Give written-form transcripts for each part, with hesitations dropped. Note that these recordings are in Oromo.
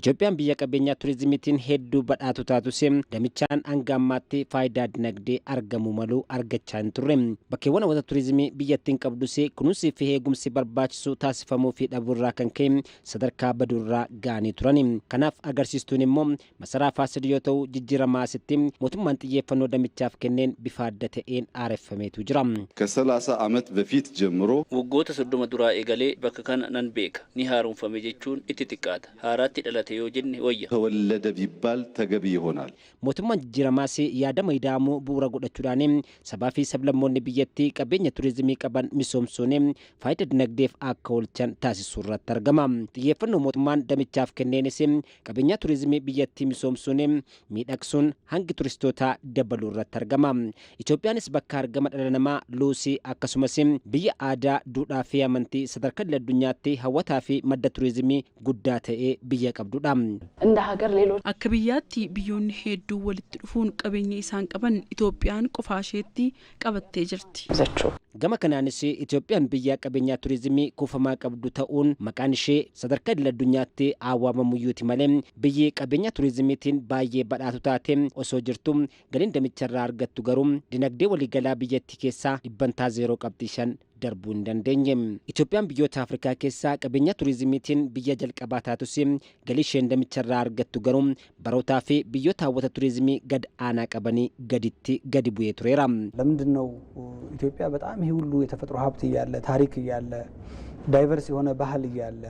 Itoophiyaan biyya qabeenya turizimiitiin hedduu badhaatu taatus damichaan hanga ammaatti faayidaa dinagdee argamu malu argachaa hin turre. Bakkeewwan hawwata turizimii biyyattiin qabdus kunuunsii fi eegumsi barbaachisu taasifamuu fi dhabuurraa kan ka'e sadarkaa baduurraa ga'anii turan. Kanaaf agarsiistuun immoo masaraa Faasil yoo ta'u jijjiiramaa asitti mootummaan xiyyeeffannoo damichaaf kenneen bifa adda ta'een aareffameetu jira. ከ30 ዓመት በፊት ጀምሮ waggoota 30 duraa eegalee bakka kana nan beeka ni haaromfame jechuun itti xiqqaata. Haaraatti dhalate yoo jenne wayya. ተወለደ ቢባል ተገቢ ይሆናል። mootummaan jijjiiramaas yaadama ida'amuu bu'uura godhachuudhaan sabaa fi sablammoonni biyyattii qabeenya turizimii qaban misoomsuun faayidaa dinagdeef akka oolchan taasisuu irratti argama. Xiyyeeffannoo mootummaan damichaaf kenneenis qabeenya turizimii biyyattii misoomsuun miidhagsuun hangi turistootaa dabaluu irratti argama. Itoophiyaanis bakka argama dhala namaa luusii akkasumas biyya aadaa duudhaa fi amantii sadarkaa addunyaatti hawwataa fi madda turizimii guddaa ta'ee biyya qabdudha. Akka biyyaatti biyyoonni hedduu walitti dhufuun qabeenya isaan qaban Itoophiyaan qofaasheetti qabattee jirti. Gama kanaanis Itoophiyaan biyya qabeenya turizimii kuufamaa qabdu ta'uun maqaan ishee sadarkaa addunyaatti waamamuyyuuti malee biyyi qabeenya turizimiitiin baay'ee badhaatu taate osoo jirtu galiin damicharraa argattu garuu dinagdee waliigalaa biyyattii keessaa dhibbantaa 0.5 darbuu hin dandeenye. Itoophiyaan biyyoota Afrikaa keessaa qabeenya turizimiitiin biyya jalqabaa taatus galii isheen damicharraa argattu garuu barootaa fi biyyoota hawwata turizimii gad aanaa qabanii gadi bu'ee tureera. ለምንድነው ኢትዮጵያ በጣም ይሄ ሁሉ የተፈጥሮ ሀብት እያለ ታሪክ እያለ ዳይቨርስ የሆነ ባህል እያለ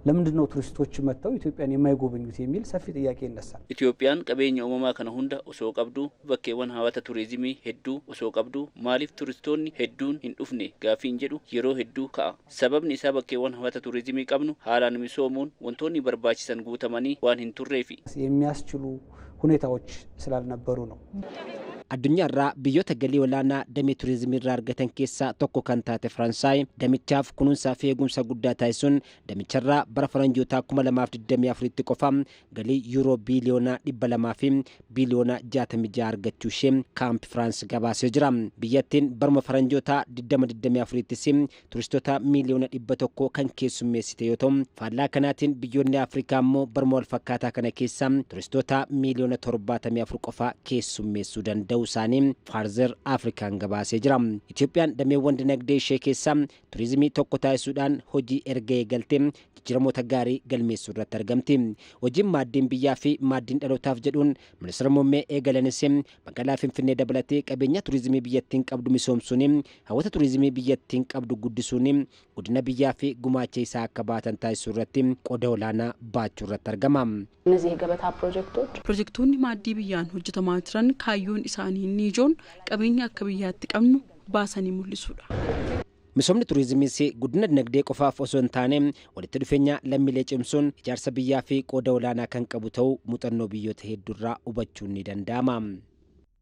ለምንድነው ቱሪስቶች መጥተው ኢትዮጵያን የማይጎበኙት የሚል ሰፊ ጥያቄ ይነሳል። Itoophiyaan qabeenya uumamaa kana hunda osoo qabdu bakkeewwan hawwata turizimii hedduu osoo qabdu maaliif turistoonni hedduun hin dhufne gaafiin jedhu yeroo hedduu ka'a. Sababni isaa bakkeewwan hawwata turizimii qabnu haalaan misoomuun wantoonni barbaachisan guutamanii waan hin turreefi የሚያስችሉ ሁኔታዎች ስላልነበሩ ነው። addunyaarraa biyyoota galii olaanaa damee turizimii irraa argatan keessaa tokko kan taate Faransaay damichaaf kunuunsaa fi eegumsa guddaa taasisuun damicharraa bara faranjoota 2024tti qofa galii yuuroo biiliyoona 200 fi biiliyoona 66 argachuu ishee kaampi Firaans gabaasee jira. Biyyattiin baruma faranjoota 2024ttis turistoota miiliyoona 100 kan keessummeessite yoo ta'u faallaa kanaatiin biyyoonni Afrikaa immoo baruma wal fakkaataa kana keessa turistoota miiliyoona 74 qofa keessummeessuu danda'u. Usaanii Farzer Afrikaan gabaasee jira. Itoophiyaan dameewwan dinagdee ishee keessaa turizimii tokko taasisuudhaan hojii erga eegaltee jijjiiramoota gaarii galmeessuu irratti argamti. Hojiin maaddiin biyyaa fi maaddiin dhalootaaf jedhuun ministeera muummee eegalanis magaalaa Finfinnee dabalatee qabeenya turizimii biyyattiin qabdu misoomsuun hawwata turizimii biyyattiin qabdu guddisuun guddina biyyaa fi gumaacha isaa akka baatan taasisuu irratti qooda olaanaa baachuu irratti argama. Pirojektoonni maaddii biyyaan hojjetamaa jiran kaayyoon isaanii inni ijoon qabeenya akka biyyaatti qabnu baasanii mul'isuudha. Misoomni turizimiis guddina dinagdee qofaaf osoo hin taane walitti dhufeenya lammiilee cimsuun ijaarsa biyyaa fi qooda olaanaa kan qabu ta'uu muuxannoo biyyoota hedduurraa hubachuun ni danda'ama.